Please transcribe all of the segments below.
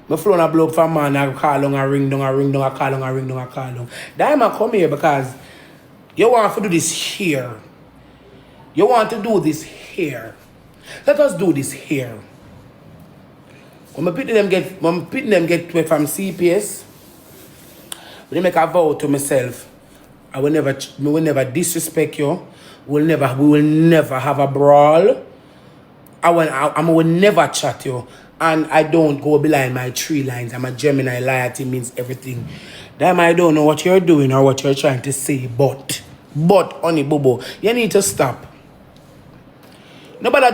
My phone a blow up for man, I call on, I ring down, I ring down, I call on, I ring down, I call on. Dyema come here because you want to do this here. You want to do this here. Let us do this here. When my people them get from CPS, when I make a vow to myself, I will never disrespect you. We will never have a brawl. I will never chat you. And I don't go behind my 3 lines. I'm a Gemini. Loyalty means everything. Damn, I don't know what you're doing or what you're trying to say, but honey bobo, you need to stop. Nobody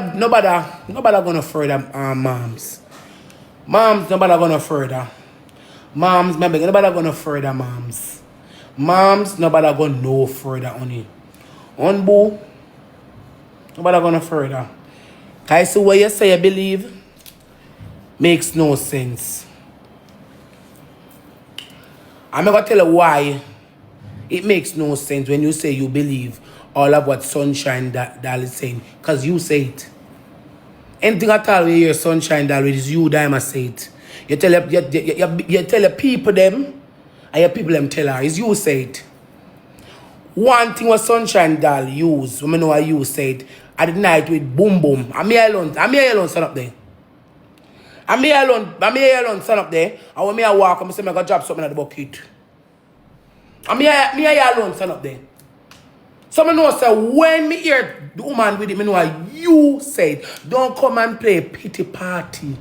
gonna further moms. Moms, nobody gonna further. Moms, maybe nobody gonna further moms. Moms, nobody gonna no further honey. Boo, nobody gonna further. I see what you say you believe makes no sense. I'm not gonna tell you why it makes no sense when you say you believe all of what Sunshine Doll is saying. Because you say it. Anything at all where you hear Sunshine Doll is you, Dyema say it. You tell the people them, and your people them tell her. It's you say it. One thing what Sunshine Doll use, when I know you say it, at the night with boom boom. I'm here alone son up there. I'm here alone son up there. And when I walk, I'm saying I gotta drop something at the bucket. I'm here alone son up there. Someone knows say when me hear the woman with it, me know you said, don't come and play pity party.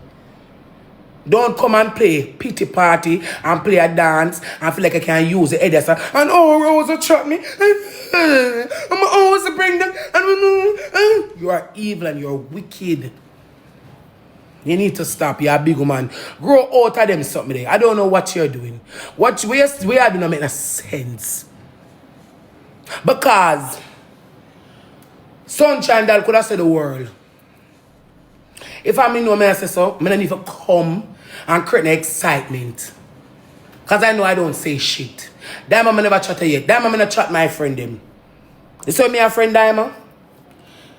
Don't come and play pity party and play a dance and feel like I can use the head and Rose trap me. I'm always bring them. You are evil and you're wicked. You need to stop. You're a big woman. Grow out of them something there. I don't know what you're doing. What we are doing don't make no sense. Because Sunshine Doll could have said the world. If I know me I say so, I don't need to come and create an excitement. Because I know I don't say shit. Dyema I never chat yet. Dyema I never chat my friend them. You say me a friend Dyema?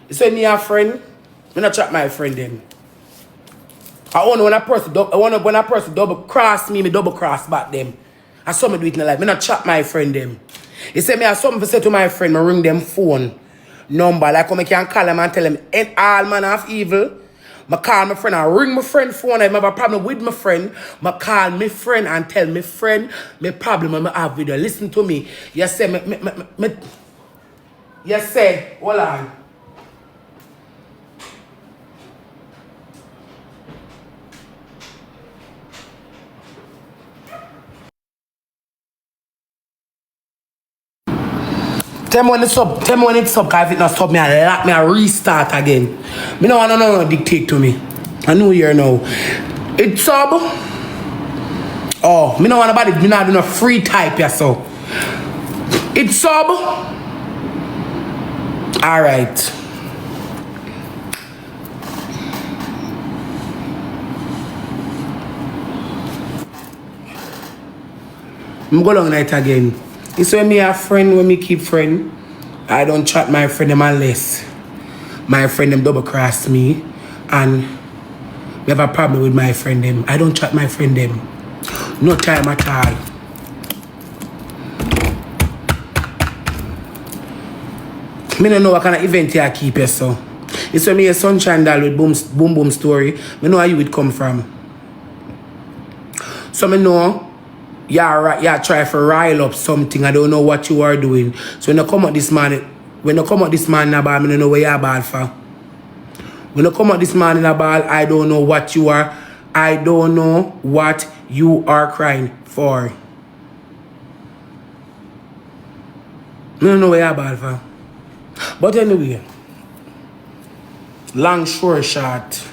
You say me a friend? I not chat my friend them. I want when a person double cross me double cross back them. I saw me do it in the life. I not chat my friend them. He said me have something to say to my friend, I ring them phone number. Like I can call them and tell them ain't all man of evil. I call my friend, I ring my friend phone. I have a problem with my friend. I call my friend and tell my friend my problem I have with her. Listen to me. You say you say, hold on. Tell me when it's up, because if it not stop me, I lock me, I restart again. Me no want no dictate to me. I know here now. It's sub. Oh, me no want nobody, me not do no free type here, so. It's sub. Alright. I'm going on night again. It's when me a friend, when me keep friend, I don't chat my friend them unless my friend them double cross me and we have a problem with my friend them. I don't chat my friend them. No time at all. Me don't know what kind of event you keep here, so. It's when me a Sunshine Doll with boom boom story. Me know how you would come from. So me know yeah, try to rile up something. I don't know what you are doing. So when you come out this man, about, I don't know where you're bad for. When you come out this man in a ball, I don't know what you are. I don't know what you are crying for. I don't know where you're bad for. But anyway, long story short.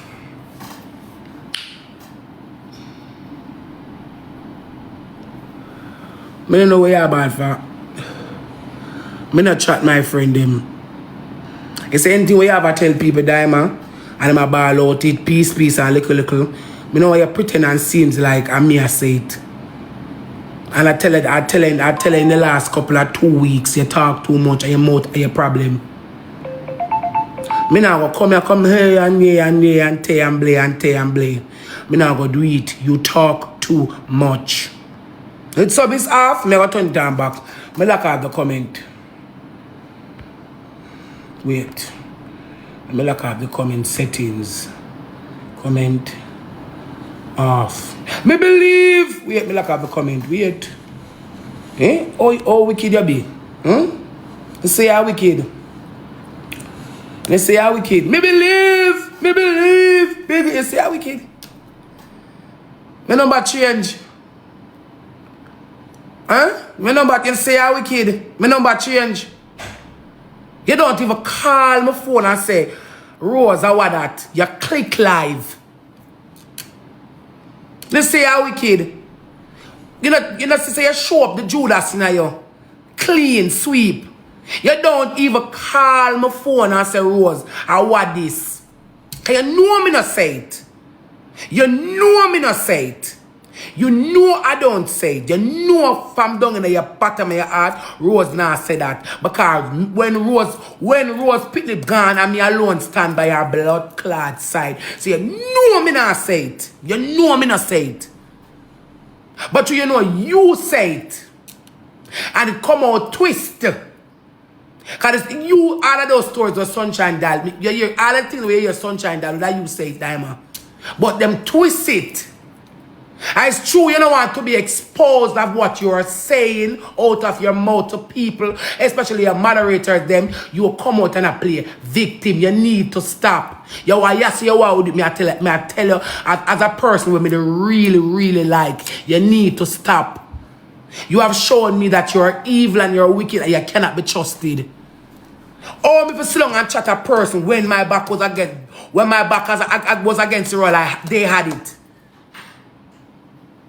I don't know where you're bad for. I not chat my friend them. It's anything where you ever tell people, Dyema, and I'm a ball out it, peace, and little. I know why you pretend and seems like I'm me I say it. And I tell her in the last couple of 2 weeks, you talk too much and your mouth are your problem. Me now go come here, come hey and tell and blay. Me not go do it. You talk too much. It's sub is off. Me go turn it down back. Me look at the comment. Wait. Me look at the comment settings. Comment off. Me believe. Wait, me look at the comment. Wait. Eh? Oh wicked you be? Let's say how wicked. Let's say how wicked. Me believe. Me believe. Baby, you say how wicked. Me number change. Huh? Me number can say how wicked. Me number change. You don't even call my phone and say, Rose, or what that? You click live. Let's say how wicked. You know, say you show up the Judas in you. Clean, sweep. You don't even call my phone and say, Rose, or what this? You know me not say it. You know me not say it. You know I don't say it. You know from down in your bottom of your heart, Rose now say that. Because when Rose pick it gone and me alone stand by her blood clad side. So you know me not say it. You know me not say it. But you know you say it. And it come out twist. Because you, all of those stories were Sunshine Doll. You hear all the things where you hear Sunshine Doll, that you say it, Dyema. But them twist it. And it's true, you don't want to be exposed of what you are saying out of your mouth to people, especially your moderators, them. You come out and play victim. You need to stop. You want, yes, you want with me. I tell you, as a person with me, really, really like, you need to stop. You have shown me that you're evil and you're wicked and you cannot be trusted. Oh, me for so long and chat a person when my back was against, was against the roll, they had it.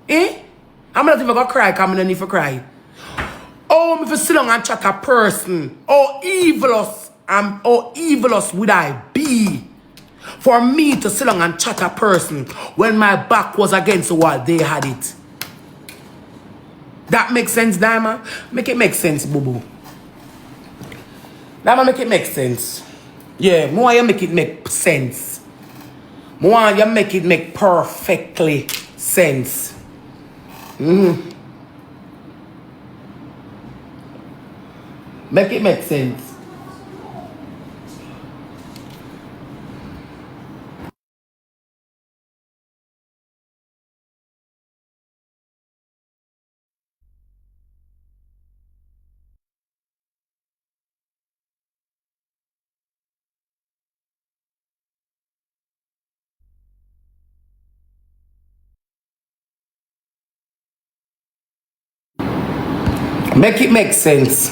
Eh? I'm not even gonna cry because I don't need to cry. Oh, me for so long and chat a person. Oh, evilous would I be for me to sit long and chat a person when my back was against the wall, they had it. That makes sense, Dyema? Make it make sense, boo-boo. Dyema, make it make sense. Yeah, more you make it make sense. More you make it make perfectly sense. Make it make sense. Make it make sense.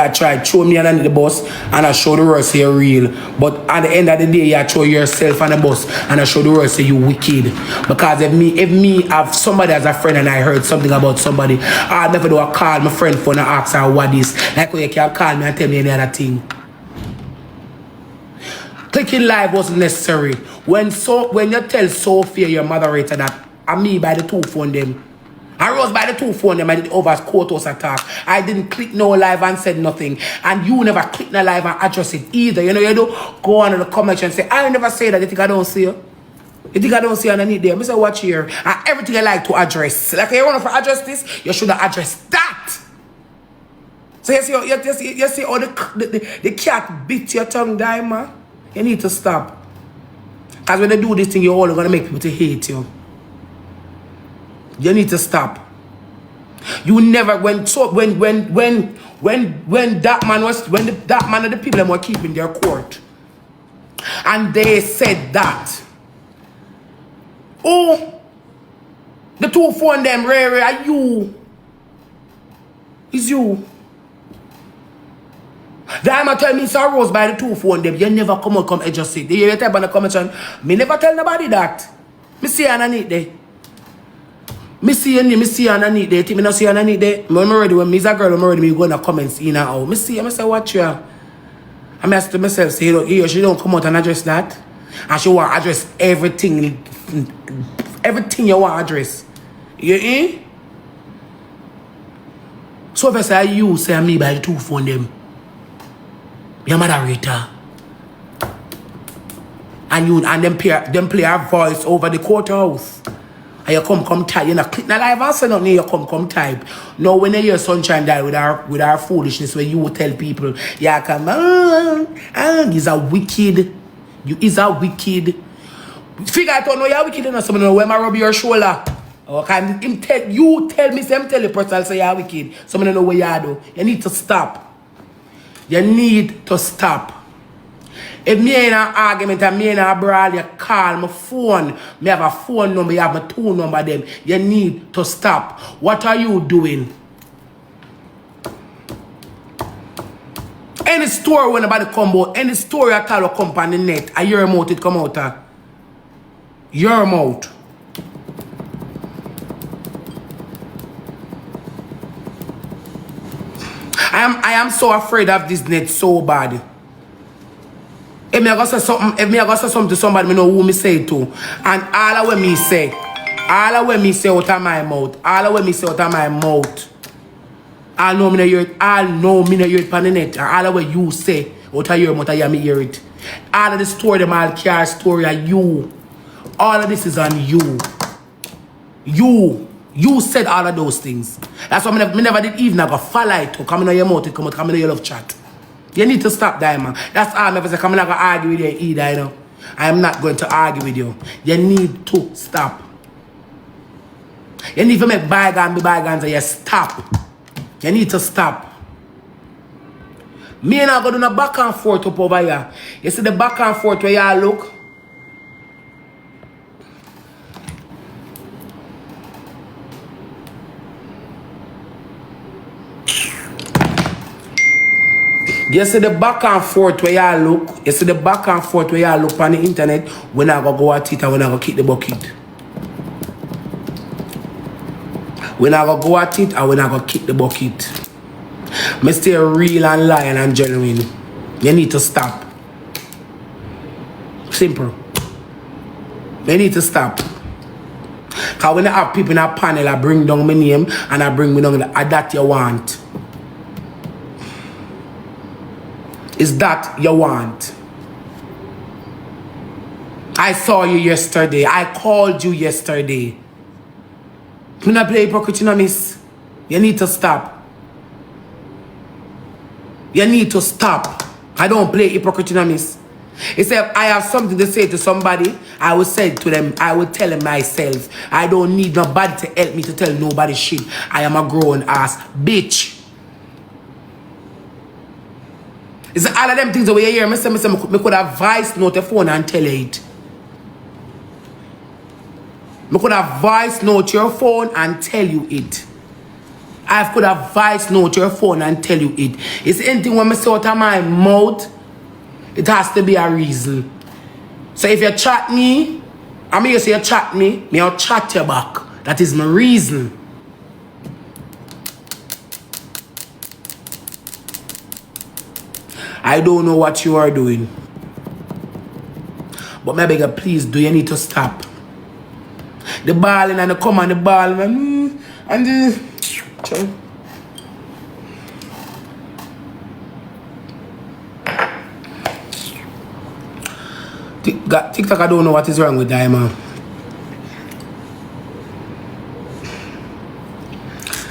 Try. Show me under the bus and I show the rest you're real. But at the end of the day, you throw yourself on the bus and I show the rest you wicked. Because if me have somebody as a friend and I heard something about somebody, I'll never do a call my friend phone and ask her what is. Like when you can call me and tell me any other thing. Clicking live wasn't necessary. When you tell Sophia, your moderator, that I'm me by the two phone them. I rose by the two phone them, I did over courthouse attack. I didn't click no live and said nothing. And you never click no live and address it either. You know, you do go on in the comments and say, I never say that. You think I don't see you? You think I don't see you underneath there? I say, watch here. And everything I like to address. Like, you want to address this, you should have addressed that. So you see how the cat bit your tongue, Dyema? You need to stop. Because when they do this thing, you're only going to make people to hate you. You need to stop. You never, when that man and the people were keeping their court, and they said that, oh, the two phone them, Ray, are you? It's you. Dyema tell me so Rose by the two phone them. You never come adjust it. You type on the comment section. Me never tell nobody that. Me see you underneath there. Me see you underneath there. Me not see you underneath there. I'm ready when me's a girl, I'm ready me go in the comments in and out. Me see you, I say watch you. I ask to myself, say you she don't come out and address that. And she want to address everything you want to address. You eh? So if I say you say me by the two phone them. Me a moderator. And them play a voice over the courthouse. And you come type. You not click na live and say nothing, you come type. Now when you hear Sunshine die with our foolishness where you tell people, yeah, come on, he's a wicked. You is a wicked. Figure out no you're wicked enough. Someone know when I rub your shoulder. Okay, you tell me, tell the person say you're wicked. Someone know what you do. You need to stop. You need to stop. If me in an argument and me in a brawl, you call my phone. Me have a phone number, you have my 2 number them. You need to stop. What are you doing? Any story when about the combo, any story I tell you come on the net, and your mouth it come out. Your mouth. I am so afraid of this net so bad. If me I go say something to somebody, me know who me say it to. And all of what me say out of my mouth. All of what me say out of my mouth. I know me no hear it. I know me no hear it on the net. And all of what you say out of your mouth, I hear me hear it. All of the story, them all care story are you. All of this is on you. You said all of those things. That's why me never did even go follow it to come in your mouth, come in your love chat. You need to stop, Dyema. That's all I never say. I'm not going to argue with you either, you know. I am not going to argue with you. You need to stop. You need to make bygones be bygones and you stop. You need to stop. Me and I go do the back and forth up over here. You see the back and forth where you look? You see the back and forth where you look. You see the back and forth where you look on the internet. When I go at it and when I go kick the bucket. When I go at it and when I go kick the bucket. Me stay real and lying and genuine. You need to stop. Simple. You need to stop. Because when I have people in a panel, I bring down my name and I bring me down that you want. Is that you want? I saw you yesterday. I called you yesterday. You not play hypocrite, you know, miss. You need to stop. You need to stop. I don't play hypocrite, you know, miss. If I have something to say to somebody, I will say it to them. I will tell them myself. I don't need nobody to help me to tell nobody shit. I am a grown ass bitch. It's all of them things over here. I could have voice note the phone and tell you it. I could have voice note your phone and tell you it. I could have voice note your phone and tell you it. It's anything when I say out of my mouth, it has to be a reason. So if you chat me, I mean you say you chat me, I'll chat you back. That is my reason. I don't know what you are doing. But my beggar, please do, you need to stop. The balling and the come on the ball, man. And the... TikTok, I don't know what is wrong with Dyema.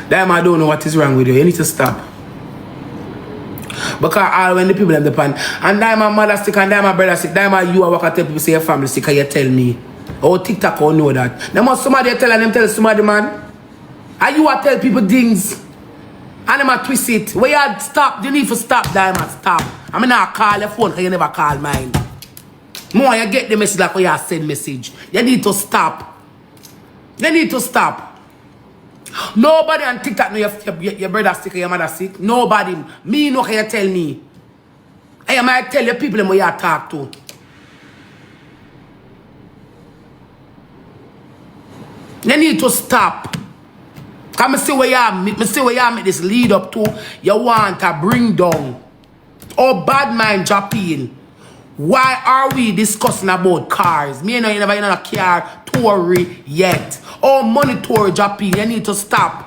Dyema, I don't know what is wrong with you. You need to stop. Because all when the people in the pan, and Dyema mother sick and Dyema brother sick, Dyema you are what I tell people say your family sick and you tell me. Oh, TikTok will know that. Now must somebody tell and them tell somebody, man. And you are tell people things. And them a twist it. Where you stop, you need to stop, Dyema, stop. I mean not call your phone because you never call mine. More you get the message like when you send message. You need to stop. You need to stop. Nobody on TikTok know your brother sick or your mother sick. Nobody. Me know can you tell me. I might tell you people them where you talk to. You need to stop. Come see where you make this lead up to. You want to bring down. Oh, bad mind Japan. Why are we discussing about cars? Me and you never in a car Tory yet. Oh, money Tory Japan. You need to stop.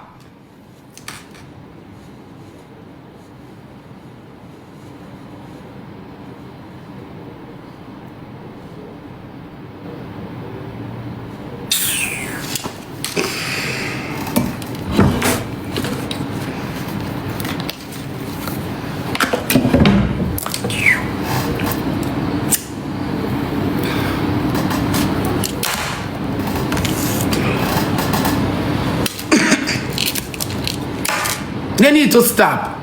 You need to stop.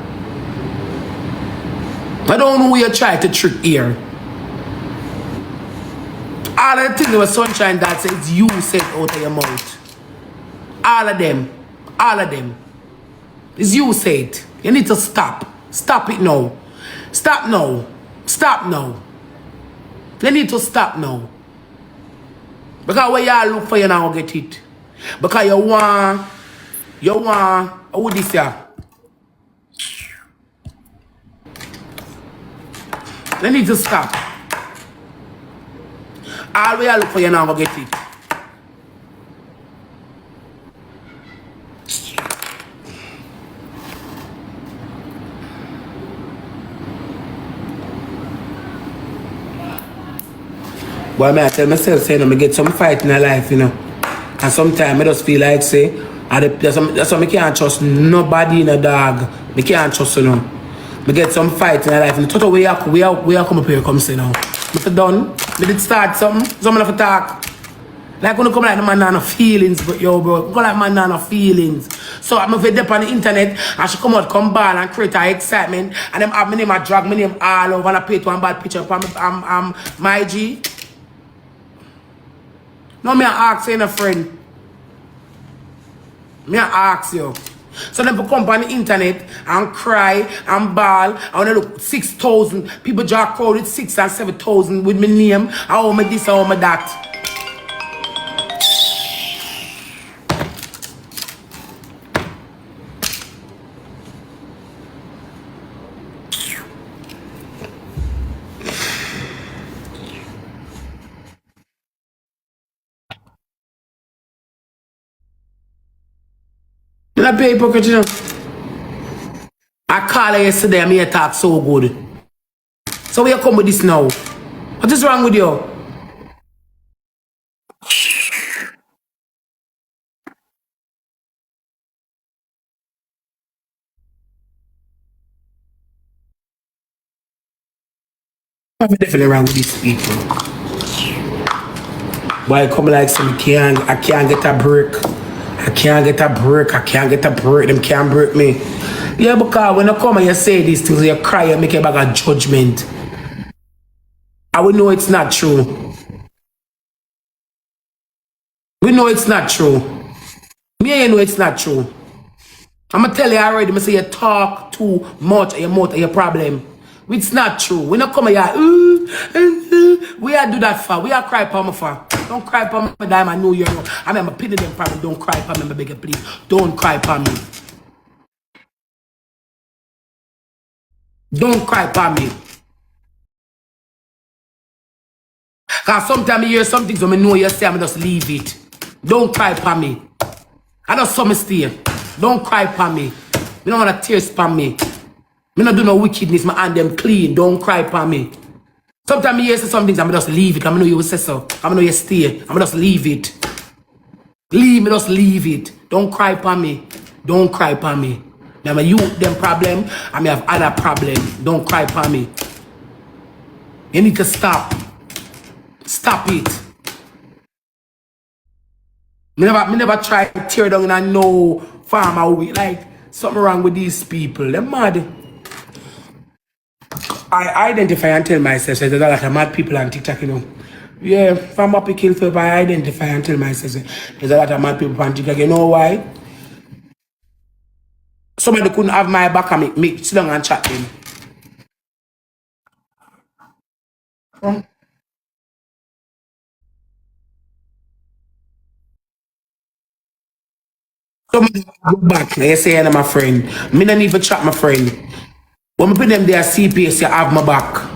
I don't know who you try to trick here. All of the things that was Sunshine that says you said out of your mouth. All of them. All of them. It's you said. You need to stop. Stop it now. Stop now. Stop now. You need to stop now. Because when y'all look for you now get it. Because you want who this here? You need to stop. All we look for you now get it. Boy, I tell myself, say, I get some fight in my life, you know. And sometimes I just feel like, say, that's why I can't trust nobody in a dog. I can't trust, you know. I get some fight in my life. And the total way I come up here, come say now. If I done, I did start something, someone have to talk. Like when I come like the man no feelings, but yo, bro, go like man no feelings. So I'm if dip on the internet, I should come out, come ball and create a excitement. And them have my name, I drag my name all over and I paint one bad picture. I'm my G. No, me I ask you, a friend. Me I ask you. So then come on the internet and cry and bawl. I want to look 6,000 people draw crowd with 6,000 and 7,000 with my name. I owe me this, I owe me that. You know, pay hypocrite, you know. I called her yesterday and me talk so good. So where you come with this now? What is wrong with you? I'm definitely wrong with these people. Why come like some I can't get a break. I can't get a break. I can't get a break. Them can't break me. Yeah, because when you come and you say these things, you cry, you make a bag of judgment. I will know it's not true. We know it's not true. Me and you know it's not true. I'm going to tell you already, I say you talk too much and your mouth and your problem. It's not true. We not come here, we are do that for. We are cry for me for. Don't cry for me, Dyema. I know you know. I remember pinning them problem. Don't cry for me, I beg you, please. Don't cry for me. Don't cry for me. Because sometimes I hear some things when I know you say, I just leave it. Don't cry for me. I just saw me stay. Don't cry for me. You don't want to tears for me. I don't do no wickedness. My hand them clean. Don't cry for me. Sometimes I hear some things, I just leave it. I know you will say so. I know you stay. I just leave it. Leave me, just leave it. Don't cry for me. Don't cry for me. Now you them problem, I may have other problem. Don't cry for me. You need to stop. Stop it. Me never try to tear down and no farmer way. Like something wrong with these people. They're mad. I identify and tell myself there's a lot of mad people on TikTok, you know. Yeah, if I'm up to kill people, I identify and tell myself there's a lot of mad people on TikTok. You know why? Somebody couldn't have my back and me sit down and chat them. Somebody go back and you say I'm my friend. Me don't even chat my friend. When I put them there CPS, you have my back.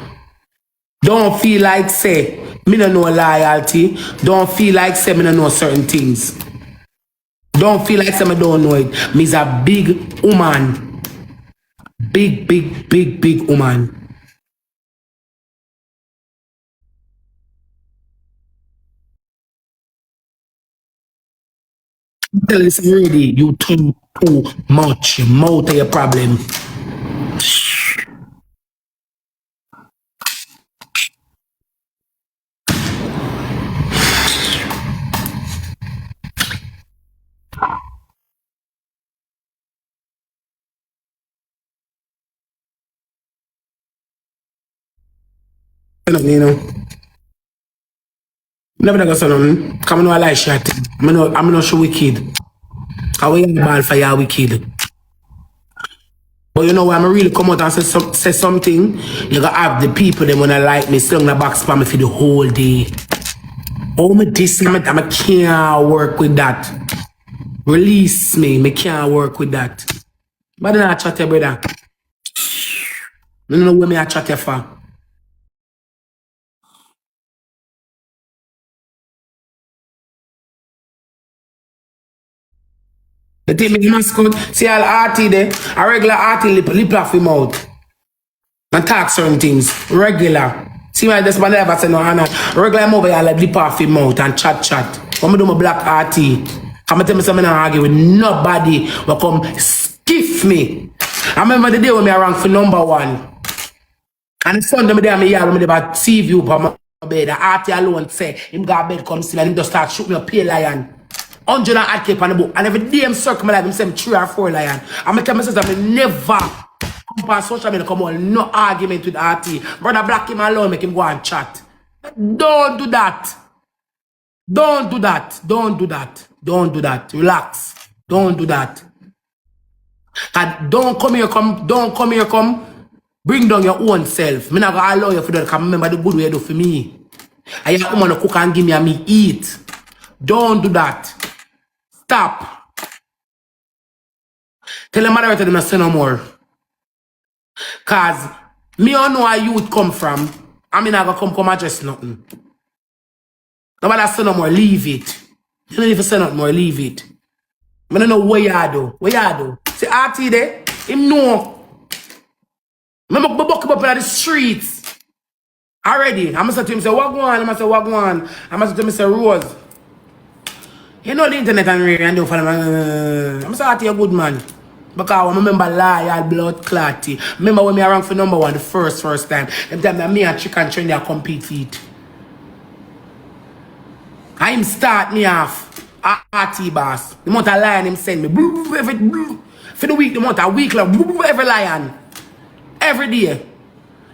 Don't feel like say me don't know loyalty. Don't feel like say me don't know certain things. Don't feel like say me don't know it. Me's a big woman. Big woman. Tell this already, you too much. Your mouth are your problem. You know. Never gonna say nothing. Come on, I like shit. I'm not sure wicked. I will the ball for you wicked. But you know when I really come out and say something, you gotta have the people that wanna like me, slung the back spam me for the whole day. Oh me this, I can't work with that. Release me, I can't work with that. But then I chat your brother. I don't know where I chat you for. The thing me mascot, see all arty there, a regular arty lip off him out. And talk certain things. Regular. See why this man never say no Hannah. Regular move I like lip off him out and chat. When I do my black arty, come tell me something I argue with nobody will come skiff me. I remember the day when I rank for #1. And the Sunday, me about see you on my bed. The arty alone say, him got bed come still and him just start shoot me a pale lion. 100 and odd on the book. And every day him circle my life, him say 3 or 4 lion. And I tell myself that I never come on social media come on, no argument with RT. Brother black him alone, make him go and chat. Don't do that. Don't do that. Don't do that. Don't do that. Relax. Don't do that. And don't come here, come. Bring down your own self. Me not gonna allow you for that. Cause remember the good way you do for me. And you come on cook and give me and me eat. Don't do that. Stop. Tell them mother to them not say no more. Cause me don't know where youth come from. I mean I gonna come address nothing. Nobody say no more, leave it. You don't even say nothing more, leave it. I don't know what you do. What you do? See RT there, him know. I'm buck up in the streets. Already. I'm going to say to him, say, what go on? I'm going to say, what go on? I'm going to say to him, say, Rose. You know the internet and radio and do for them. I'm going to say, you're a good man. Because I remember loyal blood clotty. Remember when I ran for #1 the first time. Them time that me and Chicken train they compete for it. I him start me off. RT boss. The amount of lion him send me. For the week, the amount of week, every lion. Every day.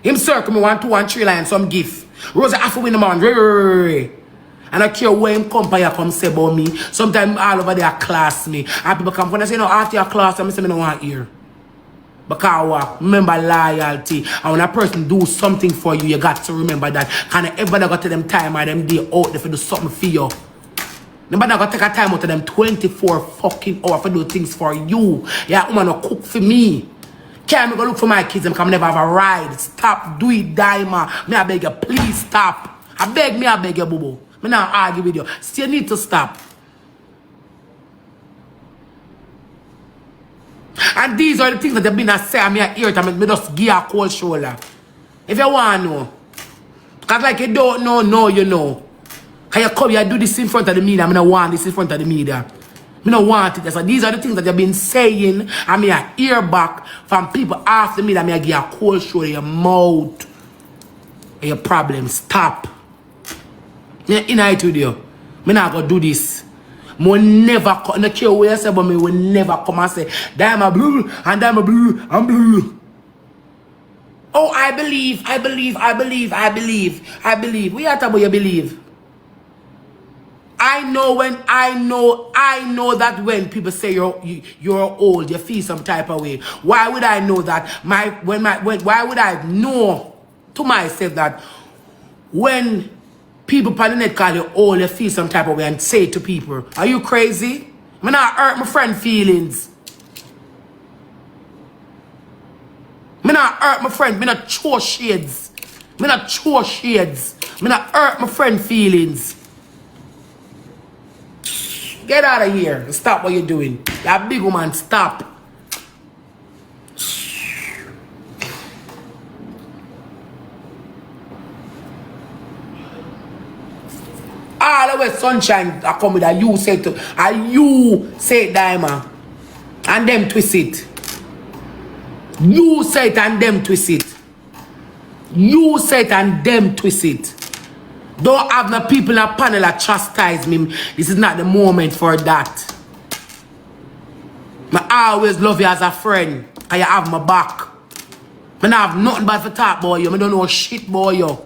Him circle me 1, 2, and 3 lions, some gift. Rose have to win the man. And I care where him compare come say about me. Sometimes all over there class me. And people come when I say no after your class, I say I don't want to hear. Because remember loyalty. And when a person do something for you, you got to remember that. Can everybody got to them time or them day out there for do something for you. Nobody got to take a time out of them 24 fucking hours for do things for you. Yeah, woman no cook for me. Can't go look for my kids, I can never have a ride. Stop, do it, Dyema. Me I beg you, please stop. I beg you, boo-boo. Me not argue with you. Still need to stop. And these are the things that they've been saying me here to me just give a cold shoulder. If you want to know. Because like you don't know, no, you know. Because you come here do this in front of the media. I don't want this in front of the media. I don't want it. So these are the things that you've been saying. And me I hear back from people after me that me I give a cold shoulder your mouth. Your problem. Stop. In I with you. Me not gonna do this. Me never come. No care what you say, but me will never come and say, Dyema blue and Dyema blue and blue. Oh, I believe. We are talking about you believe. I know that when people say you're old, you feel some type of way. Why would I know that? Why would I know to myself that when people on the net call you old, you feel some type of way and say it to people? Are you crazy? Me not hurt my friend feelings. Me not hurt my friend. Me not throw shades. Me not hurt my friend feelings. Get out of here. Stop what you're doing. You're a big woman. Stop. All the way sunshine I come with a you say to a you say Dyema and them twist it. You say it and them twist it. You say it and them twist it. Don't have no people in a panel that chastise me. This is not the moment for that. I always love you as a friend. And you have my back. I don't have nothing bad for talk about you. I don't know shit about you.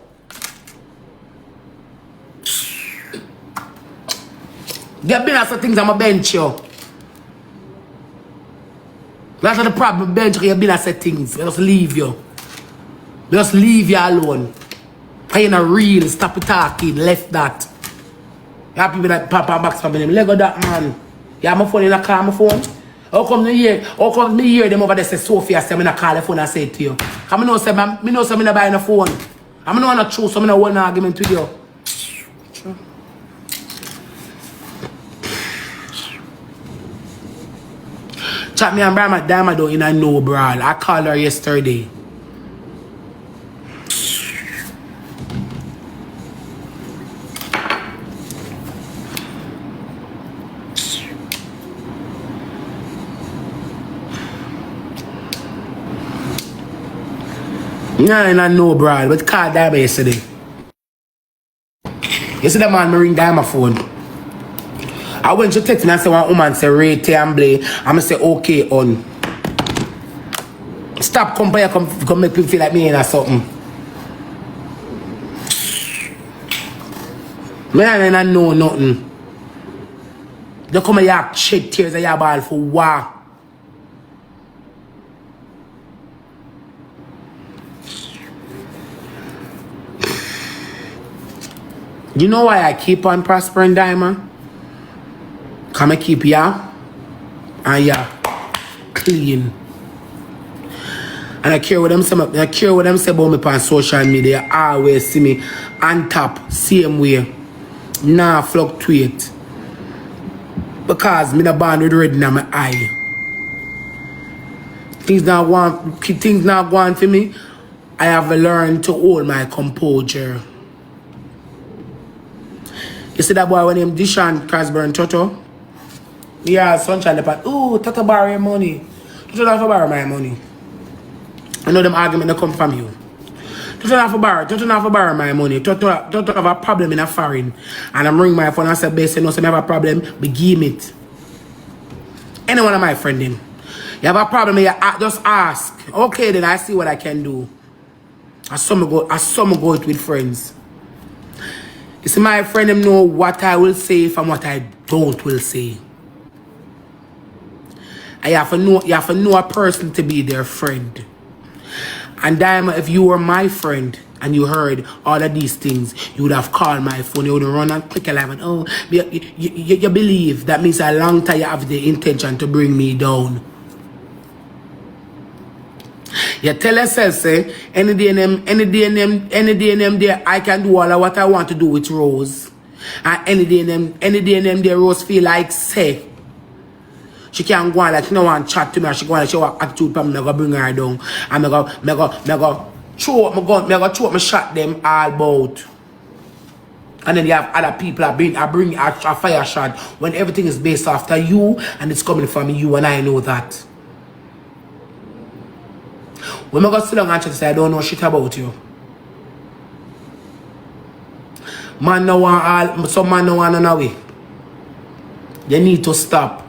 Get been some things I'm a bench you. That's the problem, bench you been some things. Just leave you. Just leave you alone. I ain't a real, stop talking, left that. You have people that pop and box for me. Lego that man. You have my phone in the car, my phone. How come me hear them over there say Sophia say me not call the phone and say it to you? Cause me know say me not buy no phone. I know I'm not true, so I don't want an argument with you. Chat me and Brahma Dyema don't in a no brawl. I called her yesterday. Nah, in a no brawl, but called Dyema yesterday. You see the man me ring Dyema phone. I went to text me and say one woman say rate and blay. I'm say okay on. Stop compare come make people feel like me or something. Man, I know nothing. They come and yak shed tears of your ball for war. You know why I keep on prospering, Dyema? Come and keep ya and ya clean. And I care what them say about me on social media. I always see me on top, same way. Nah fluctuate. Because me not born with red in my eye. Things not going for me. I have learned to hold my composure. You see that boy when him Dishan Crasburn Toto? Yeah, sunshine the part. Ooh, Toto borrow your money. Toto not for borrow my money. I know them argument they come from you. Toto not for borrow my money. Toto have a problem in a foreign. And I'm ring my phone and say, best you know, so I have a problem, but give me it. Any one of my friend them. You have a problem, you just ask. Okay, then I see what I can do. I saw me go it with friends. You see, my friend them know what I will say from what I don't will say. And you have to know a person to be their friend. And Dyema, if you were my friend and you heard all of these things, you would have called my phone, you would run and click a live and oh, you believe that means a long time you have the intention to bring me down. You tell yourself, say, any day there, I can do all of what I want to do with Rose. And any day there, Rose feel like, say, she can't go on like, she don't want to chat to me, and she go on like, she want attitude for me, I'm going to bring her down. And I'm going to throw up my gun, I'm going to throw up my shot them all about. And then you have other people I bring a fire shot when everything is based after you, and it's coming from you, and I know that. When I go sit down and say I don't know shit about you. Man no want some man no want none away. You need to stop.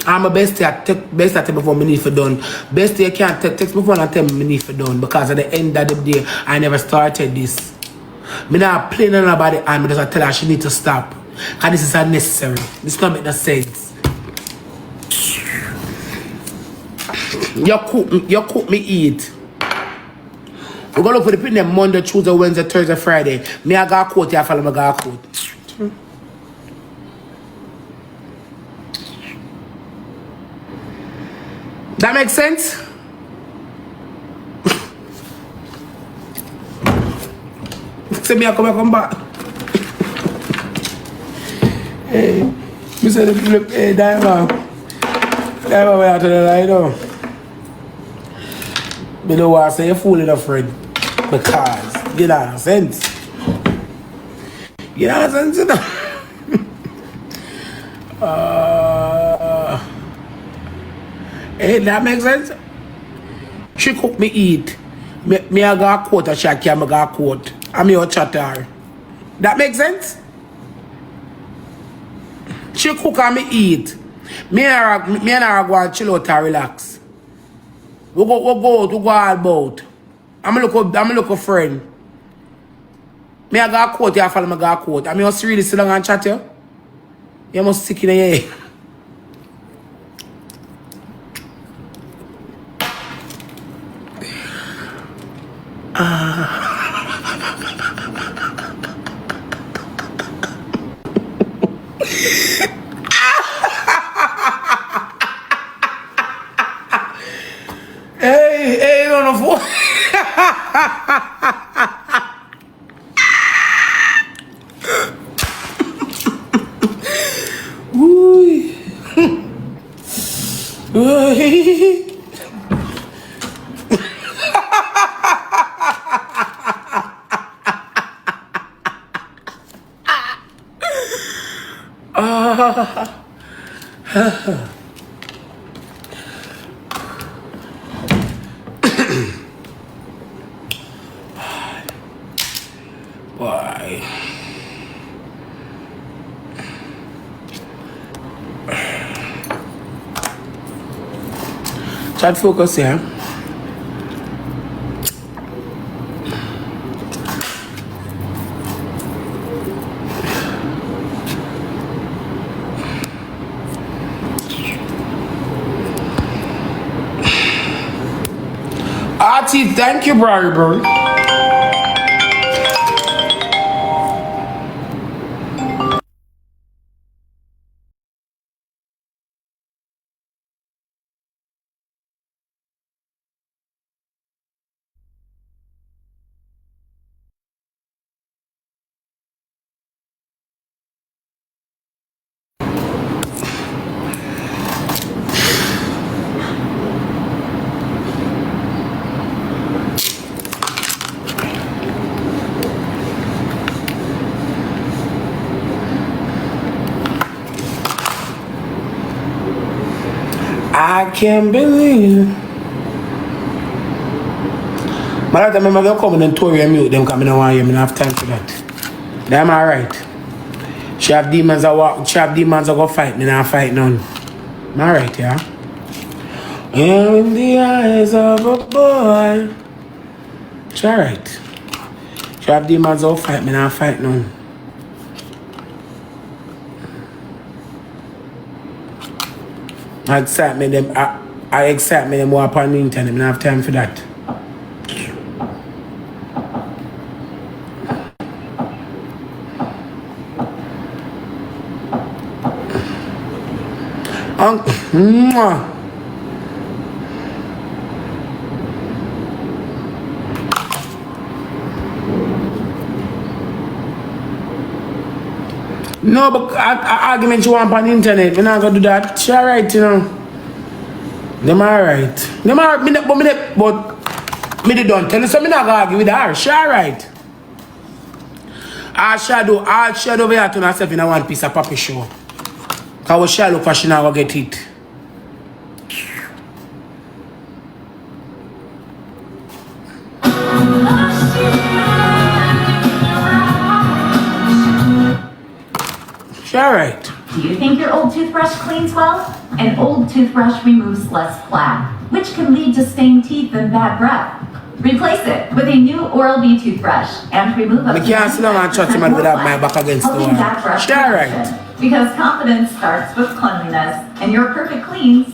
I'm a best at before me need for done. Best you can't text me phone and tell me need for done because at the end of the day I never started this. Me not playing on nobody and me just tell her she need to stop. Cause this is unnecessary. This don't make no sense. You cook me eat. We're gonna look for the pin them Monday, Tuesday, Wednesday, Thursday, Friday. Me I got a quote, you follow me got a quote. That makes sense? Say me I come back. Hey, me say the flip, hey Dyema. Dyema way out of the line now. Me don't want to say you're fooling a friend. Because you know sense. You know sense, you know? Hey, that makes sense? She cook me eat. Me I got a quote or she can't got a quote. I'm your chatter. That makes sense? She cook and me eat. Me and her go and chill out and relax. We go all about. I'm a look a friend. Me I got a quote, you follow me got a quote. I'm just really sit down and chat you. You must sick in the head. Hey, on the phone. Why? Chat focus here. Artie, thank you, bro. I can't believe. But I remember they come and tour and mute them coming on here. I don't have time for that. Them alright. She have demons that walk, she have demons that go fight me, not fight none. I'm alright, yeah. In the eyes of a boy. She alright. She have demons that go fight me, not fight none. I excite me them more upon the internet. I don't have time for that. No, but argument you want on the internet, we're not gonna do that. She alright, you know. Them alright. Them alright, but me don't tell you so me not gonna argue with her. She alright. All shadow over here to herself in a one piece of puppy show. Cause what she look for, she not gonna get it. She alright. Do you think your old toothbrush cleans well? An old toothbrush removes less plaque, which can lead to stained teeth and bad breath. Replace it with a new Oral-B toothbrush and remove up to 90% more plaque, helping that brush She alright. because confidence starts with cleanliness, and your perfect clean